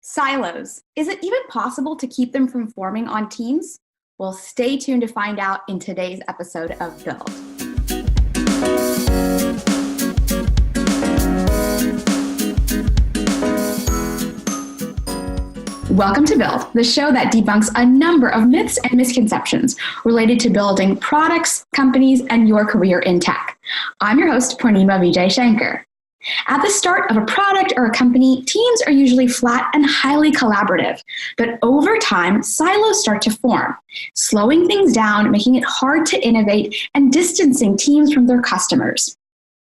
Silos. Is it even possible to keep them from forming on teams? Well, stay tuned to find out in today's episode of Build. Welcome to Build, the show that debunks a number of myths and misconceptions related to building products, companies, and your career in tech. I'm your host, Purnima Vijay Shankar. At the start of a product or a company, teams are usually flat and highly collaborative. But over time, silos start to form, slowing things down, making it hard to innovate, and distancing teams from their customers.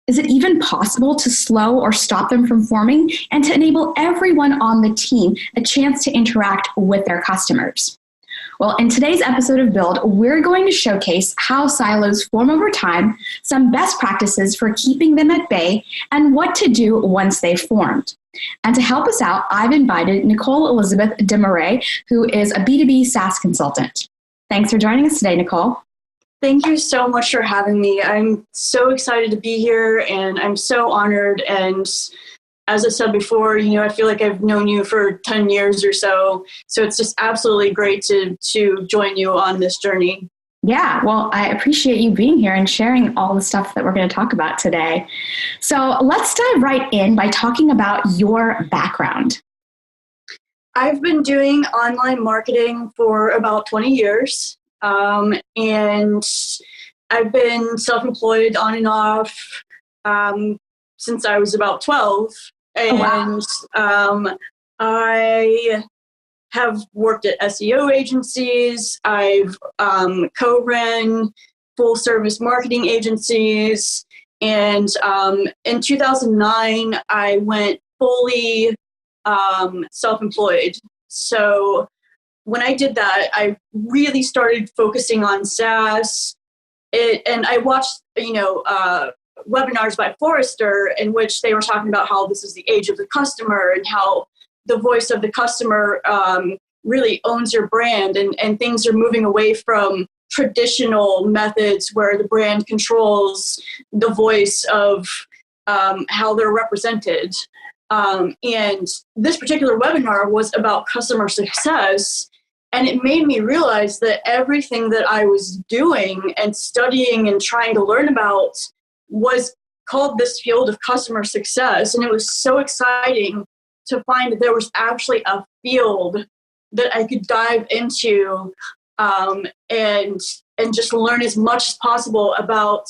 Is it even possible to slow or stop them from forming and to enable everyone on the team a chance to interact with their customers? Well, in today's episode of Build, we're going to showcase how silos form over time, some best practices for keeping them at bay, and what to do once they've formed. And to help us out, I've invited Nicole Elizabeth Desmarais, who is a B2B SaaS consultant. Thanks for joining us today, Nicole. Thank you so much for having me. I'm so excited to be here, and I'm so honored. And as I said before, I feel like I've known you for 10 years or so. So it's just absolutely great to join you on this journey. Yeah, well, I appreciate you being here and sharing all the stuff that we're going to talk about today. So let's dive right in by talking about your background. I've been doing online marketing for about 20 years. And I've been self-employed on and off since I was about 12. And I have worked at SEO agencies. I've co-ran full-service marketing agencies. And in 2009, I went fully self-employed. So when I did that, I really started focusing on SaaS. And I watched, webinars by Forrester in which they were talking about how this is the age of the customer and how the voice of the customer really owns your brand, and things are moving away from traditional methods where the brand controls the voice of how they're represented. And this particular webinar was about customer success. And it made me realize that everything that I was doing and studying and trying to learn about was called this field of customer success. And it was so exciting to find that there was actually a field that I could dive into and just learn as much as possible about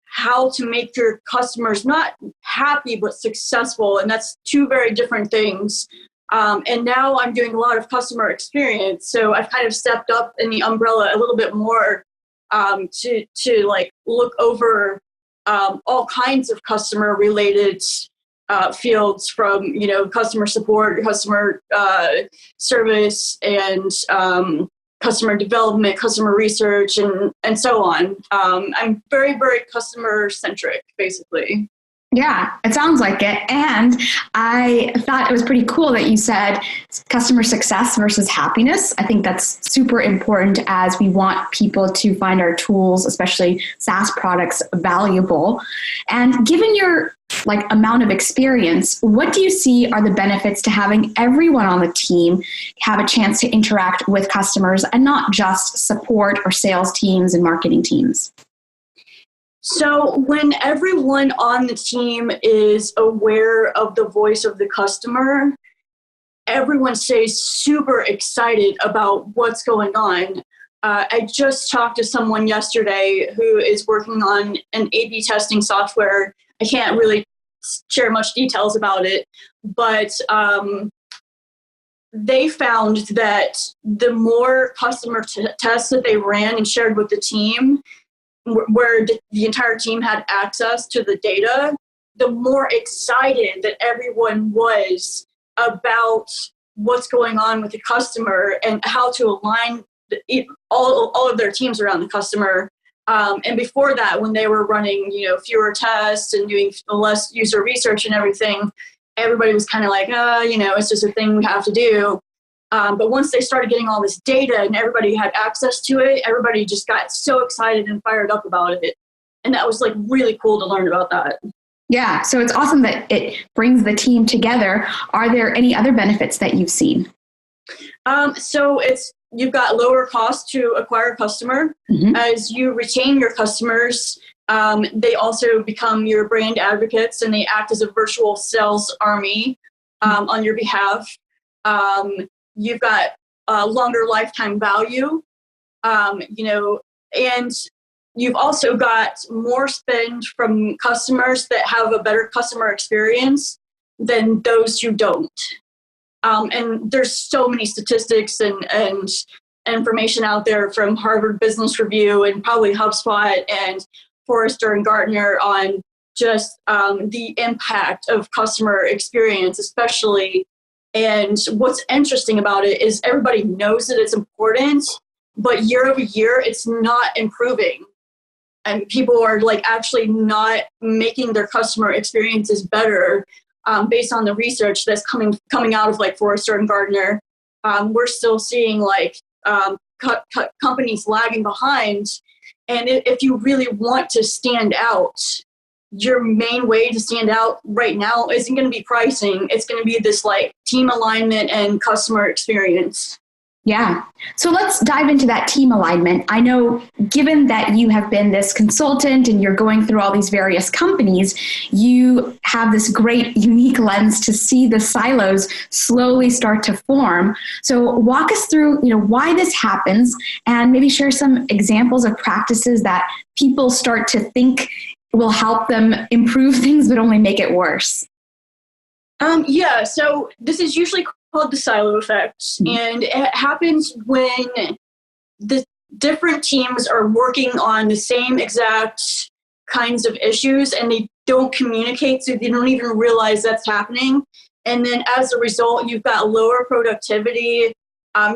how to make your customers not happy, but successful. And that's two very different things. And now I'm doing a lot of customer experience. So I've kind of stepped up in the umbrella a little bit more to like look over all kinds of customer related fields from, customer support, customer service, and customer development, customer research, and so on. I'm very, very customer centric, basically. Yeah, it sounds like it. And I thought it was pretty cool that you said customer success versus happiness. I think that's super important as we want people to find our tools, especially SaaS products, valuable. And given your amount of experience, what do you see are the benefits to having everyone on the team have a chance to interact with customers and not just support or sales teams and marketing teams? So when everyone on the team is aware of the voice of the customer, everyone stays super excited about what's going on. I just talked to someone yesterday who is working on an A/B testing software. I can't really share much details about it, but they found that the more customer tests that they ran and shared with the team, where the entire team had access to the data, the more excited that everyone was about what's going on with the customer and how to align all of their teams around the customer. And before that, when they were running, fewer tests and doing less user research and everything, everybody was kind of like, it's just a thing we have to do. But once they started getting all this data and everybody had access to it, everybody just got so excited and fired up about it. And that was really cool to learn about that. Yeah, so it's awesome that it brings the team together. Are there any other benefits that you've seen? So you've got lower cost to acquire a customer. Mm-hmm. As you retain your customers, they also become your brand advocates, and they act as a virtual sales army on your behalf. You've got longer lifetime value, and you've also got more spend from customers that have a better customer experience than those who don't. And there's so many statistics and information out there from Harvard Business Review and probably HubSpot and Forrester and Gartner on just the impact of customer experience, especially. And what's interesting about it is everybody knows that it's important, but year over year, it's not improving. And people are actually not making their customer experiences better based on the research that's coming out of Forrester and Gartner. We're still seeing companies lagging behind. And if you really want to stand out, your main way to stand out right now isn't going to be pricing. It's going to be this team alignment and customer experience. Yeah. So let's dive into that team alignment. I know, given that you have been this consultant and you're going through all these various companies, you have this great unique lens to see the silos slowly start to form. So walk us through, why this happens, and maybe share some examples of practices that people start to think will help them improve things, but only make it worse. So this is usually called the silo effect, and it happens when the different teams are working on the same exact kinds of issues and they don't communicate, so they don't even realize that's happening. And then as a result, you've got lower productivity,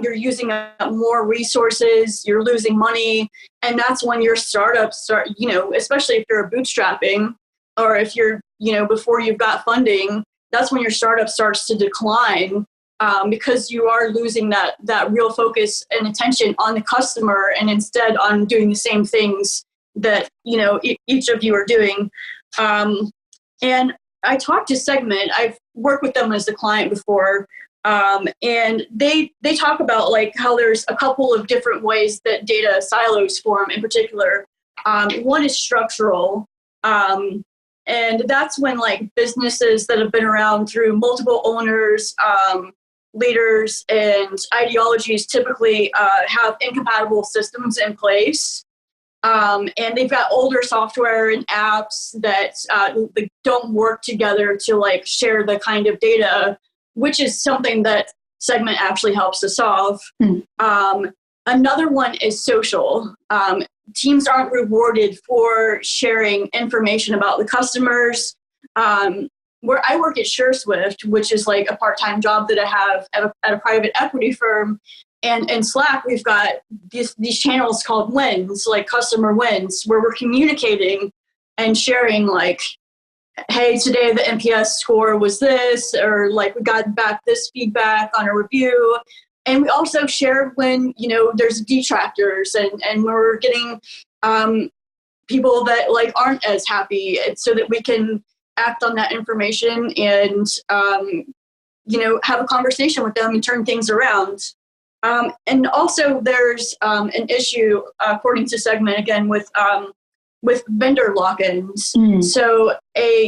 you're using up more resources, you're losing money, and that's when your startups start, especially if you're bootstrapping or if you're, before you've got funding, that's when your startup starts to decline. Because you are losing that real focus and attention on the customer and instead on doing the same things that, each of you are doing. And I talked to Segment. I've worked with them as a client before. And they talk about how there's a couple of different ways that data silos form in particular. One is structural. And that's when businesses that have been around through multiple owners, leaders and ideologies typically have incompatible systems in place. And they've got older software and apps that don't work together to share the kind of data, which is something that Segment actually helps to solve. Another one is social. Teams aren't rewarded for sharing information about the customers. Where I work at SureSwift, which is a part-time job that I have at a private equity firm, and in Slack, we've got these channels called wins, customer wins, where we're communicating and sharing hey, today the NPS score was this, or we got back this feedback on a review. And we also share when, there's detractors and we're getting people that aren't as happy, so that we can act on that information and, have a conversation with them and turn things around. And also there's an issue, according to Segment, again, with vendor lock-ins. So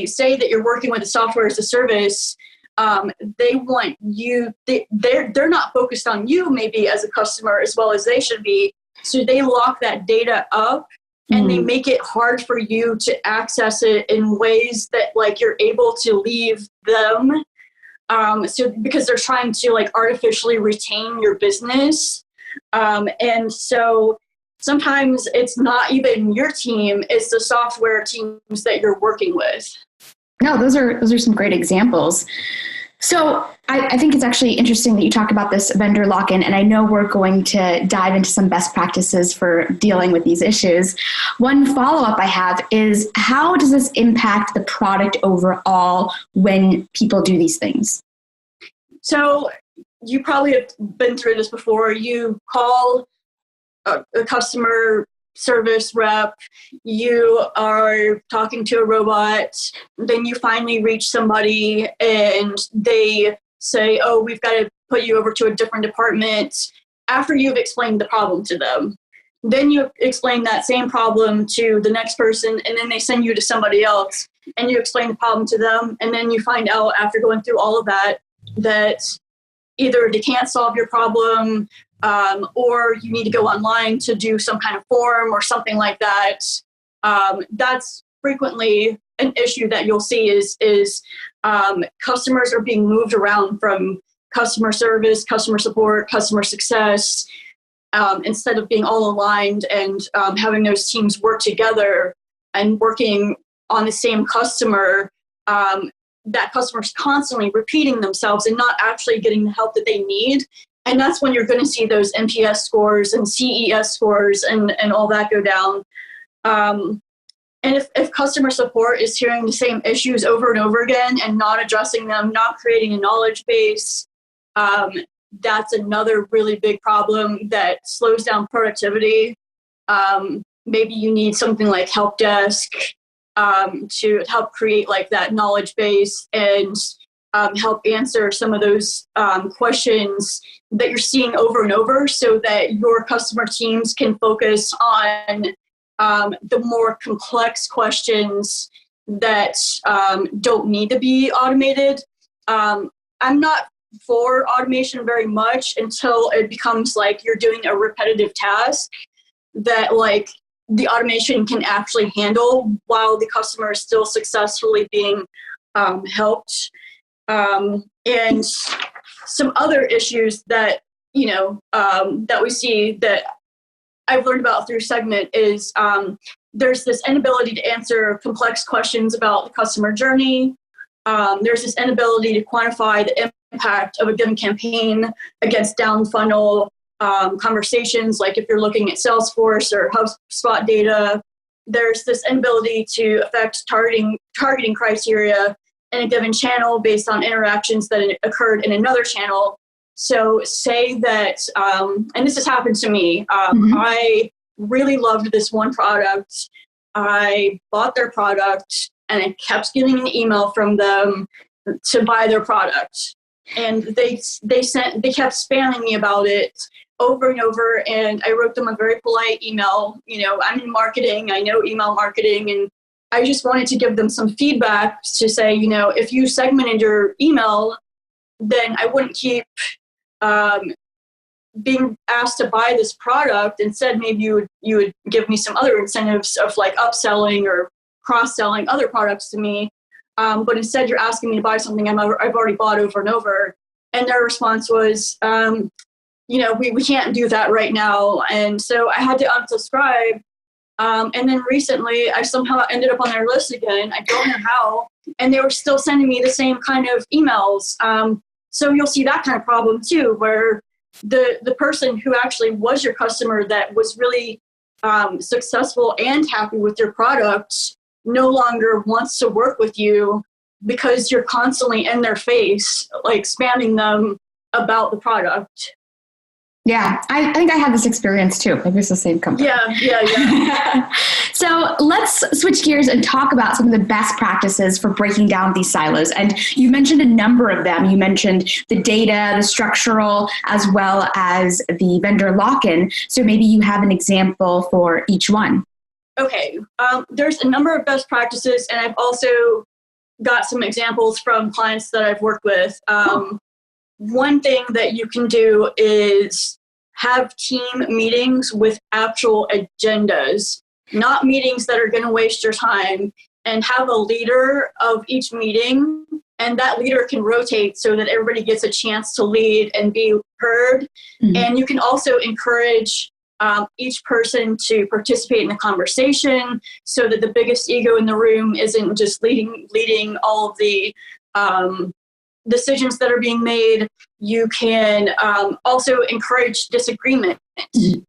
say that you're working with a software as a service, they want you, they're not focused on you maybe as a customer as well as they should be. So they lock that data up. And they make it hard for you to access it in ways that you're able to leave them. So because they're trying to artificially retain your business. And so sometimes it's not even your team, it's the software teams that you're working with. No, those are some great examples. So I think it's actually interesting that you talk about this vendor lock-in, and I know we're going to dive into some best practices for dealing with these issues. One follow-up I have is, how does this impact the product overall when people do these things? So you probably have been through this before. You call a customer service rep, you are talking to a robot, then you finally reach somebody and they say, oh, we've got to put you over to a different department after you've explained the problem to them. Then you explain that same problem to the next person, and then they send you to somebody else, and you explain the problem to them, and then you find out after going through all of that either they can't solve your problem, or you need to go online to do some kind of form or something like that. That's frequently an issue that you'll see is customers are being moved around from customer service, customer support, customer success, instead of being all aligned and having those teams work together and working on the same customer. That customer's constantly repeating themselves and not actually getting the help that they need. And that's when you're going to see those NPS scores and CES scores and all that go down. And if customer support is hearing the same issues over and over again and not addressing them, not creating a knowledge base, that's another really big problem that slows down productivity. Maybe you need something like help desk to help create like that knowledge base and help answer some of those questions that you're seeing over and over so that your customer teams can focus on the more complex questions that don't need to be automated. I'm not for automation very much until it becomes like you're doing a repetitive task that like the automation can actually handle while the customer is still successfully being helped. And some other issues that, that we see that I've learned about through Segment is there's this inability to answer complex questions about the customer journey. There's this inability to quantify the impact of a given campaign against down funnel conversations, like if you're looking at Salesforce or HubSpot data. There's this inability to affect targeting criteria in a given channel based on interactions that occurred in another channel. So say that, and this has happened to me, I really loved this one product. I bought their product and I kept getting an email from them to buy their product. And they kept spamming me about it over and over. And I wrote them a very polite email. I'm in marketing, I know email marketing, and I just wanted to give them some feedback to say, if you segmented your email, then I wouldn't keep being asked to buy this product. Instead, maybe you would give me some other incentives of like upselling or cross-selling other products to me. But instead, you're asking me to buy something I've already bought over and over. And their response was, we can't do that right now. And so I had to unsubscribe. And then recently, I somehow ended up on their list again. I don't know how. And they were still sending me the same kind of emails. So you'll see that kind of problem too, where the person who actually was your customer that was really successful and happy with your product no longer wants to work with you because you're constantly in their face, like spamming them about the product. Yeah, I think I had this experience too. Maybe it's the same company. Yeah. So let's switch gears and talk about some of the best practices for breaking down these silos. And you mentioned a number of them. You mentioned the data, the structural, as well as the vendor lock-in. So maybe you have an example for each one. Okay. There's a number of best practices, and I've also got some examples from clients that I've worked with. One thing that you can do is have team meetings with actual agendas, not meetings that are going to waste your time, and have a leader of each meeting. And that leader can rotate so that everybody gets a chance to lead and be heard. Mm-hmm. And you can also encourage each person to participate in the conversation so that the biggest ego in the room isn't just leading all of the decisions that are being made. You can also encourage disagreement. You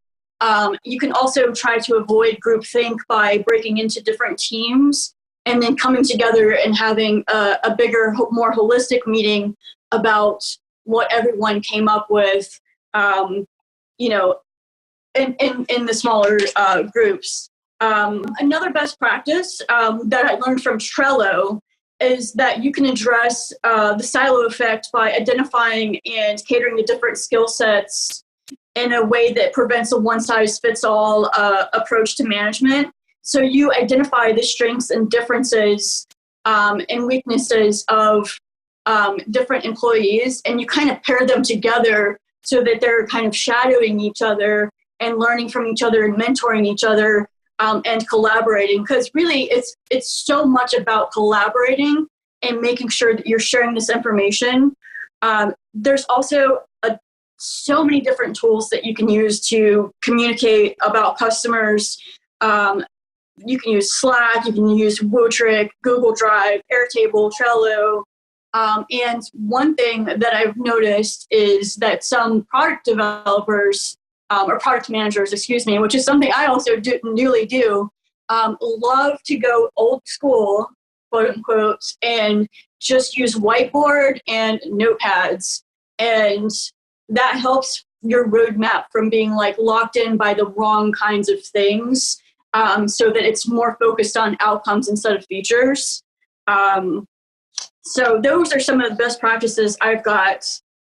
can also try to avoid groupthink by breaking into different teams and then coming together and having a bigger, more holistic meeting about what everyone came up with. in the smaller groups. Another best practice that I learned from Trello is that you can address the silo effect by identifying and catering to different skill sets in a way that prevents a one-size-fits-all approach to management. So you identify the strengths and differences and weaknesses of different employees, and you kind of pair them together so that they're kind of shadowing each other and learning from each other and mentoring each other and collaborating. Because really, it's so much about collaborating and making sure that you're sharing this information. There's also so many different tools that you can use to communicate about customers. You can use Slack, you can use Wootrick, Google Drive, Airtable, Trello. And one thing that I've noticed is that some product developers or product managers, which is something I also newly do, love to go old school, quote unquote, and just use whiteboard and notepads. And that helps your roadmap from being like locked in by the wrong kinds of things, so that it's more focused on outcomes instead of features. So those are some of the best practices I've got.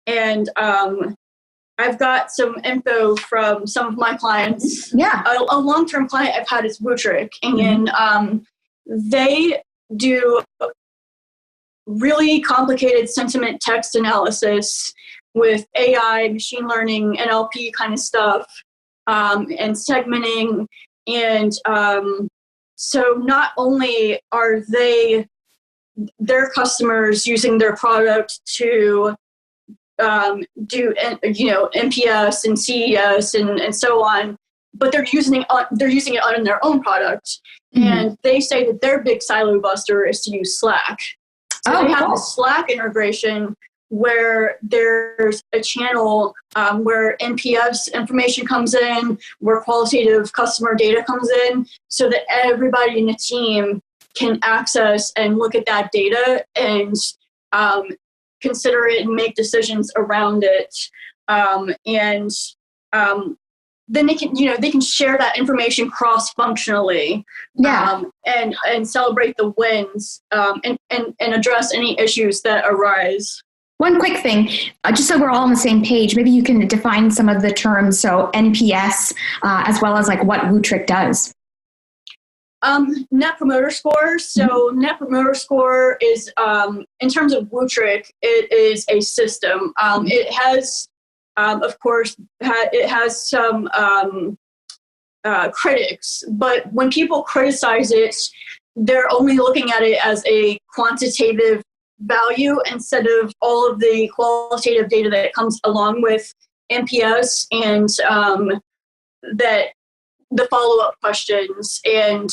And I've got some info from some of my clients. Yeah. A long-term client I've had is Wootrick, and they do really complicated sentiment text analysis with AI, machine learning, NLP kind of stuff, and segmenting. And so not only are their customers using their product to do NPS and CES and so on, but they're using it on their own product. Mm-hmm. And they say that their big silo buster is to use Slack. So they have the Slack integration where there's a channel where NPS information comes in, where qualitative customer data comes in, so that everybody in the team can access and look at that data and consider it and make decisions around it. Then they can share that information cross-functionally, and celebrate the wins, and address any issues that arise. One quick thing, just so we're all on the same page, maybe you can define some of the terms, so NPS, as well as like what Wootrick does. Net Promoter Score. So Net Promoter Score is, in terms of Wootrick, it is a system. It has, of course, it has some critics, but when people criticize it, they're only looking at it as a quantitative value instead of all of the qualitative data that comes along with NPS and that the follow-up questions. And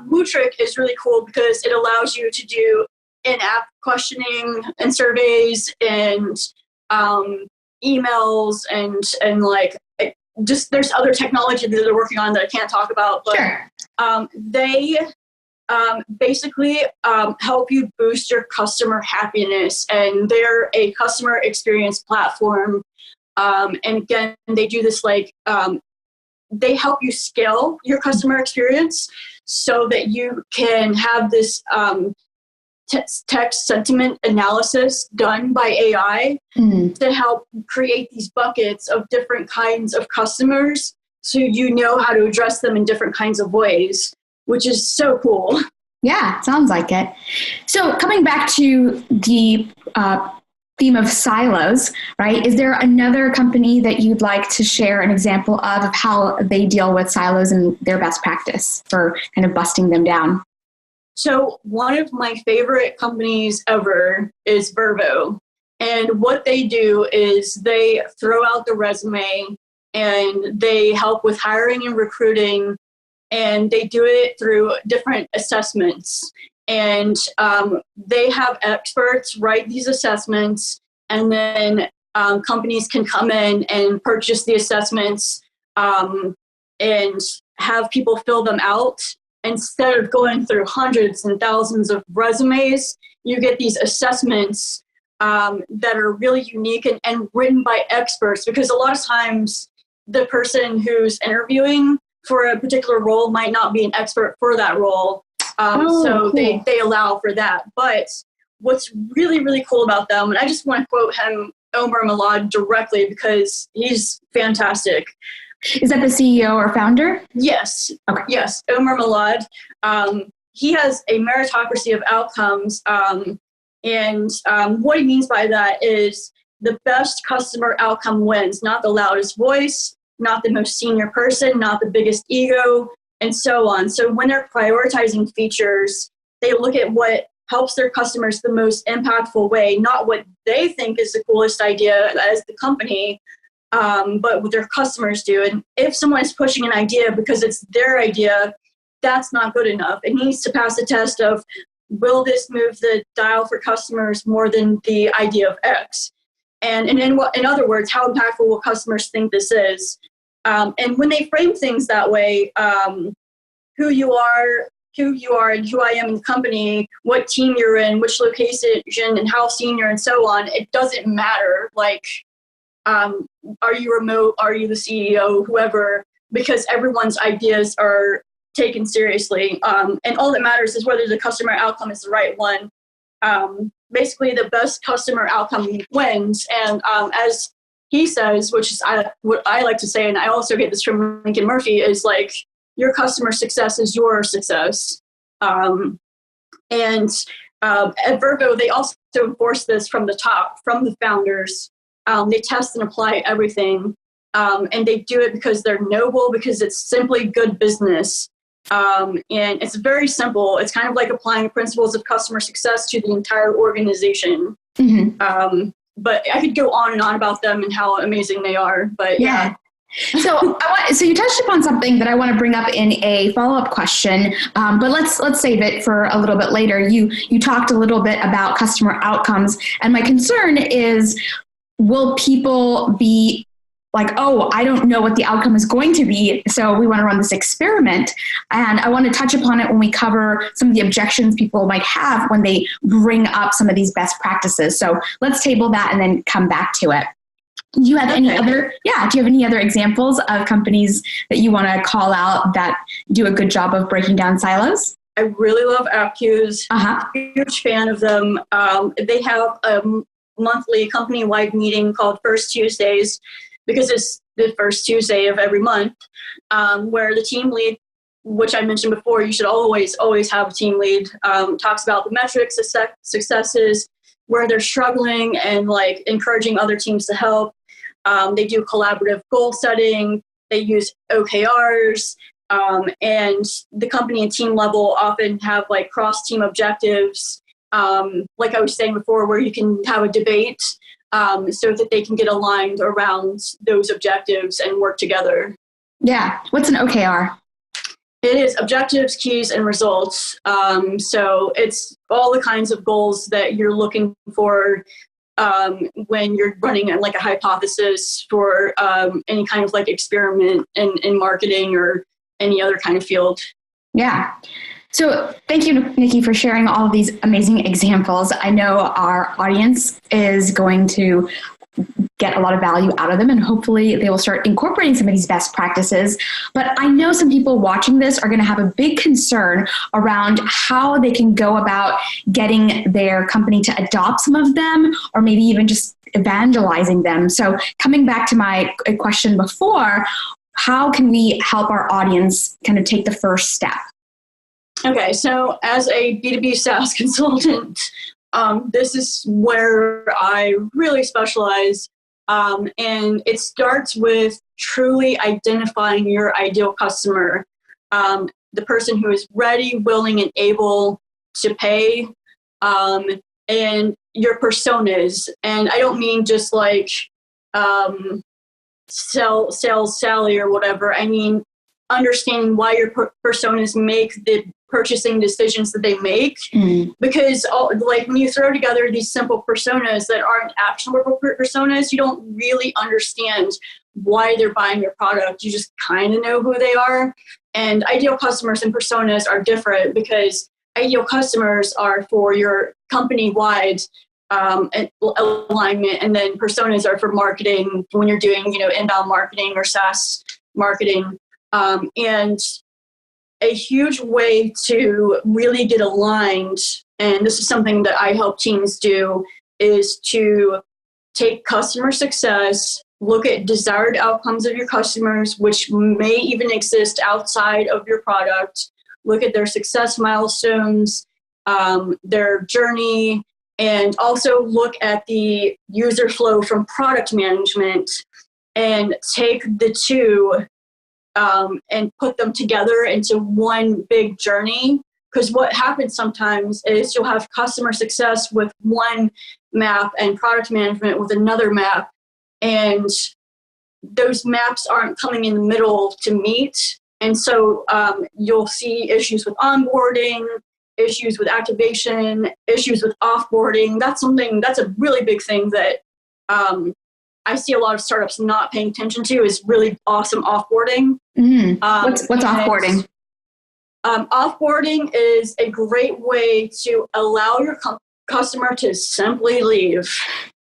Wootrick is really cool because it allows you to do in-app questioning and surveys and emails and like just there's other technology that they're working on that I can't talk about, but sure. They basically help you boost your customer happiness, and they're a customer experience platform. And again, they do this like they help you scale your customer experience so that you can have this text sentiment analysis done by AI to help create these buckets of different kinds of customers so you know how to address them in different kinds of ways, which is so cool. Yeah, sounds like it. So coming back to the theme of silos, right? Is there another company that you'd like to share an example of how they deal with silos and their best practice for kind of busting them down? So one of my favorite companies ever is Vervo. And what they do is they throw out the resume and they help with hiring and recruiting, and they do it through different assessments. And they have experts write these assessments, and then companies can come in and purchase the assessments and have people fill them out. Instead of going through hundreds and thousands of resumes, you get these assessments that are really unique and written by experts, because a lot of times the person who's interviewing for a particular role might not be an expert for that role. So cool. they allow for that. But what's really, really cool about them, and I just want to quote him, Omar Malad, directly because he's fantastic. Is that the CEO or founder? Yes. Okay. Yes, Omar Malad. He has a meritocracy of outcomes. And what he means by that is the best customer outcome wins, not the loudest voice, not the most senior person, not the biggest ego, and so on. So when they're prioritizing features, they look at what helps their customers the most impactful way, not what they think is the coolest idea as the company, but what their customers do. And if someone is pushing an idea because it's their idea, that's not good enough. It needs to pass the test of, will this move the dial for customers more than the idea of X? And in other words, how impactful will customers think this is? And when they frame things that way, who you are and who I am in the company, what team you're in, which location and how senior and so on, it doesn't matter. Like, are you remote? Are you the CEO? Whoever, because everyone's ideas are taken seriously. And all that matters is whether the customer outcome is the right one. Basically, the best customer outcome wins. And as he says, which is what I like to say, and I also get this from Lincoln Murphy, is like, your customer success is your success. And at Virgo, they also enforce this from the top, from the founders. They test and apply everything. And they do it because they're noble, because it's simply good business. And it's very simple. It's kind of like applying the principles of customer success to the entire organization. Mm-hmm. But I could go on and on about them and how amazing they are. But yeah. So you touched upon something that I want to bring up in a follow-up question, but let's save it for a little bit later. You talked a little bit about customer outcomes, and my concern is, will people be like, oh, I don't know what the outcome is going to be, so we want to run this experiment? And I want to touch upon it when we cover some of the objections people might have when they bring up some of these best practices. So let's table that and then come back to it. Do you have any other examples of companies that you want to call out that do a good job of breaking down silos? I really love AppQs. Huge fan of them. They have a monthly company-wide meeting called First Tuesdays, because it's the first Tuesday of every month, where the team lead, which I mentioned before, you should always have a team lead, talks about the metrics, successes, where they're struggling, and like encouraging other teams to help. They do collaborative goal setting. They use OKRs, and the company and team level often have like cross-team objectives. Like I was saying before, where you can have a debate, so that they can get aligned around those objectives and work together. Yeah. What's an OKR? It is objectives, keys, and results. So it's all the kinds of goals that you're looking for when you're running like a hypothesis for any kind of like experiment in marketing or any other kind of field. Yeah. So thank you, Nikki, for sharing all of these amazing examples. I know our audience is going to get a lot of value out of them, and hopefully they will start incorporating some of these best practices. But I know some people watching this are going to have a big concern around how they can go about getting their company to adopt some of them, or maybe even just evangelizing them. So coming back to my question before, how can we help our audience kind of take the first step? Okay, so as a B2B SaaS consultant, this is where I really specialize. And it starts with truly identifying your ideal customer, the person who is ready, willing, and able to pay, and your personas. And I don't mean just like sales Sally or whatever. I mean understanding why your personas make the purchasing decisions that they make, because like when you throw together these simple personas that aren't actionable personas, you don't really understand why they're buying your product. You just kind of know who they are. And ideal customers and personas are different, because ideal customers are for your company-wide and alignment, and then personas are for marketing when you're doing, inbound marketing or SaaS marketing. And a huge way to really get aligned, and this is something that I help teams do, is to take customer success, look at desired outcomes of your customers, which may even exist outside of your product, look at their success milestones, their journey, and also look at the user flow from product management and take the two and put them together into one big journey. Because what happens sometimes is you'll have customer success with one map and product management with another map, and those maps aren't coming in the middle to meet. And so you'll see issues with onboarding, issues with activation, issues with offboarding. That's a really big thing that I see a lot of startups not paying attention to, is really awesome offboarding. What's offboarding? Offboarding is a great way to allow your customer to simply leave.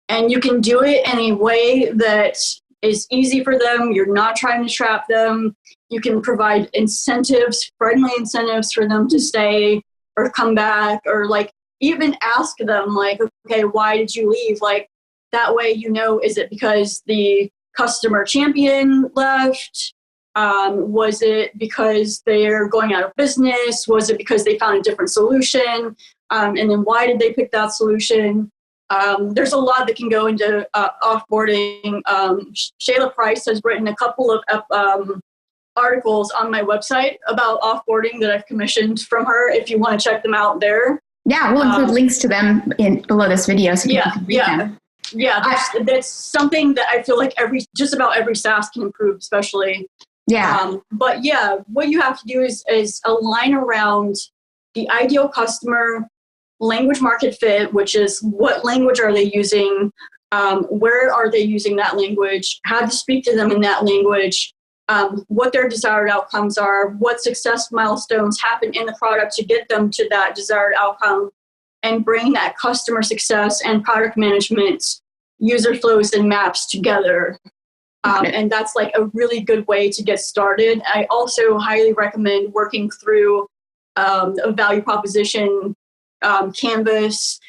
And you can do it in a way that is easy for them. You're not trying to trap them. You can provide incentives, friendly incentives for them to stay or come back, or like even ask them like, okay, why did you leave? Like that way, is it because the customer champion left? Was it because they're going out of business? Was it because they found a different solution? And then why did they pick that solution? There's a lot that can go into offboarding. Shayla Price has written a couple of articles on my website about offboarding that I've commissioned from her, if you want to check them out there. Yeah, we'll include links to them below this video so people can read them. Yeah, that's something that I feel like just about every SaaS can improve, especially. Yeah. But yeah, what you have to do is align around the ideal customer, language market fit, which is what language are they using, where are they using that language, how to speak to them in that language, what their desired outcomes are, what success milestones happen in the product to get them to that desired outcome, and bring that customer success and product management user flows and maps together. And that's like a really good way to get started. I also highly recommend working through a value proposition canvas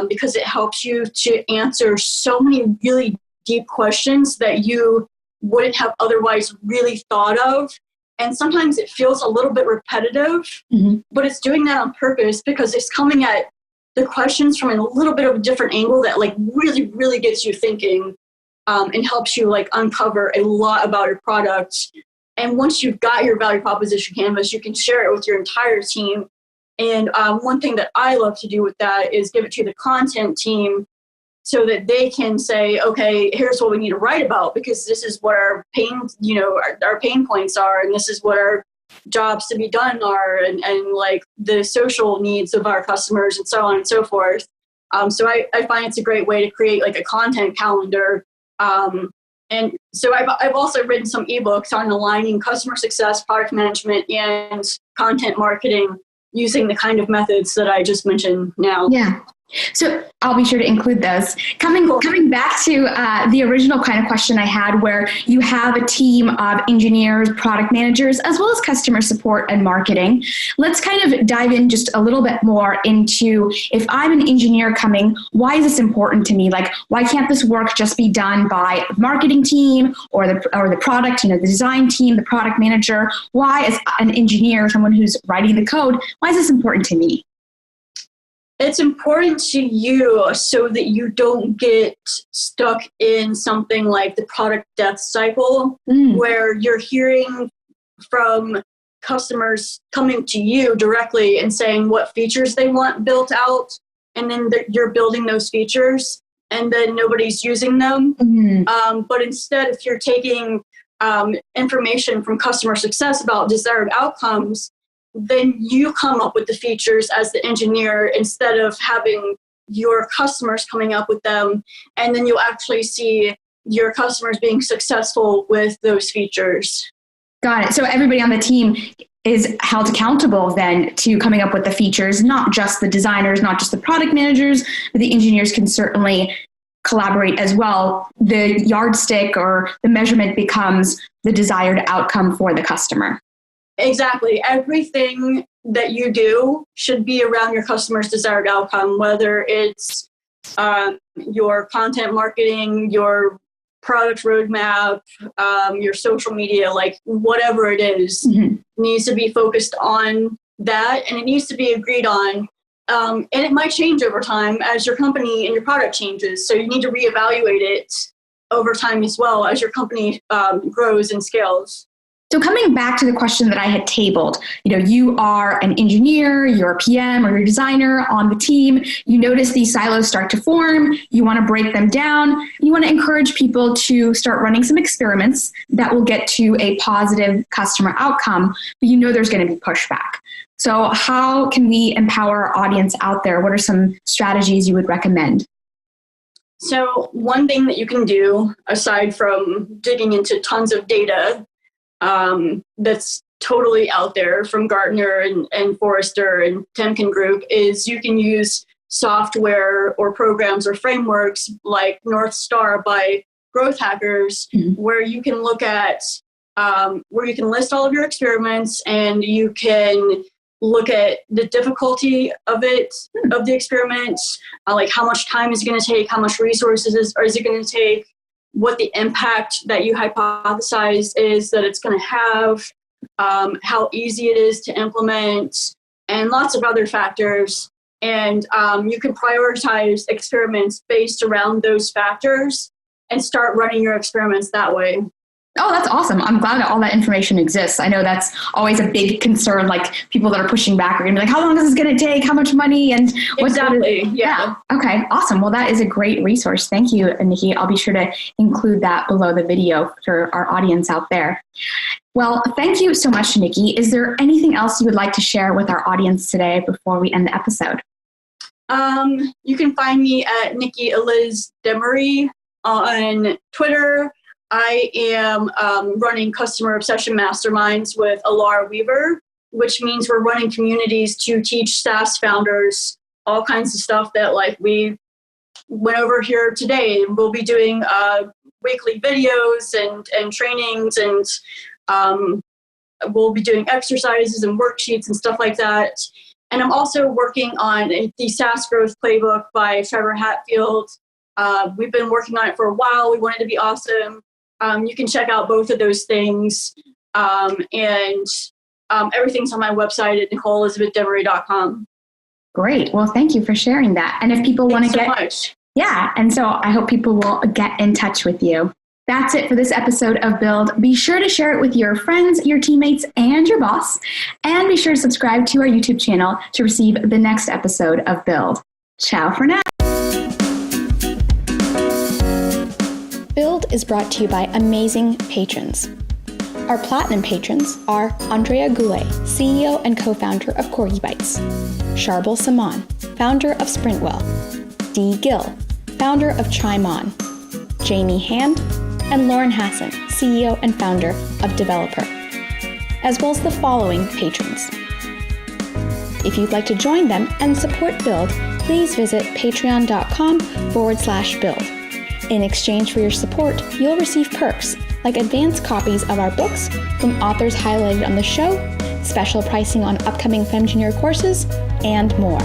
because it helps you to answer so many really deep questions that you wouldn't have otherwise really thought of. And sometimes it feels a little bit repetitive, but it's doing that on purpose because it's coming at the questions from a little bit of a different angle that like really, really gets you thinking. And helps you like uncover a lot about your product. And once you've got your value proposition canvas, you can share it with your entire team. And one thing that I love to do with that is give it to the content team so that they can say, okay, here's what we need to write about because this is what our our pain points are, and this is what our jobs to be done are, and like the social needs of our customers and so on and so forth. So I find it's a great way to create like a content calendar. And so I've also written some ebooks on aligning customer success, product management, and content marketing using the kind of methods that I just mentioned now. Yeah. So I'll be sure to include those. Coming back to the original kind of question I had, where you have a team of engineers, product managers, as well as customer support and marketing. Let's kind of dive in just a little bit more into, if I'm an engineer coming, why is this important to me? Like, why can't this work just be done by the marketing team or the product, the design team, the product manager? Why, as an engineer, someone who's writing the code, why is this important to me? It's important to you so that you don't get stuck in something like the product death cycle, where you're hearing from customers coming to you directly and saying what features they want built out, and then you're building those features, and then nobody's using them. But instead, if you're taking information from customer success about desired outcomes, then you come up with the features as the engineer instead of having your customers coming up with them. And then you'll actually see your customers being successful with those features. Got it. So everybody on the team is held accountable then to coming up with the features, not just the designers, not just the product managers, but the engineers can certainly collaborate as well. The yardstick or the measurement becomes the desired outcome for the customer. Exactly. Everything that you do should be around your customer's desired outcome, whether it's your content marketing, your product roadmap, your social media, like whatever it is, needs to be focused on that, and it needs to be agreed on. And it might change over time as your company and your product changes. So you need to reevaluate it over time as well as your company grows and scales. So coming back to the question that I had tabled, you are an engineer, you're a PM or you're a designer on the team. You notice these silos start to form. You want to break them down. You want to encourage people to start running some experiments that will get to a positive customer outcome, but there's going to be pushback. So how can we empower our audience out there? What are some strategies you would recommend? So one thing that you can do, aside from digging into tons of data, that's totally out there from Gartner and Forrester and Temkin Group, is you can use software or programs or frameworks like North Star by Growth Hackers, where you can look at, where you can list all of your experiments and you can look at the difficulty of the experiments, like how much time is it going to take, how much resources is it going to take, what the impact that you hypothesize is that it's going to have, how easy it is to implement, and lots of other factors. And you can prioritize experiments based around those factors and start running your experiments that way. Oh, that's awesome. I'm glad that all that information exists. I know that's always a big concern, like people that are pushing back are going to be like, how long is this going to take? How much money? And what's exactly. Yeah. Okay, awesome. Well, that is a great resource. Thank you, Nikki. I'll be sure to include that below the video for our audience out there. Well, thank you so much, Nikki. Is there anything else you would like to share with our audience today before we end the episode? You can find me at Nikki Eliz Demery on Twitter. I am running Customer Obsession Masterminds with Alara Weaver, which means we're running communities to teach SaaS founders all kinds of stuff that we went over here today. We'll be doing weekly videos and trainings, and we'll be doing exercises and worksheets and stuff like that. And I'm also working on the SaaS Growth Playbook by Trevor Hatfield. We've been working on it for a while. We want it to be awesome. You can check out both of those things. And everything's on my website at NicoleElizabethDemery.com. Great. Well, thank you for sharing that. And if people want to so much. Yeah. And so I hope people will get in touch with you. That's it for this episode of Build. Be sure to share it with your friends, your teammates, and your boss. And be sure to subscribe to our YouTube channel to receive the next episode of Build. Ciao for now. Build is brought to you by amazing patrons. Our platinum patrons are Andrea Goulet, CEO and co-founder of Corgi Bites; Charbel Saman, founder of Sprintwell; Dee Gill, founder of Chime On; Jamie Hand, and Lauren Hassan, CEO and founder of Developer, as well as the following patrons. If you'd like to join them and support Build, please visit patreon.com/build. In exchange for your support, you'll receive perks like advanced copies of our books from authors highlighted on the show, special pricing on upcoming Femgineer courses, and more.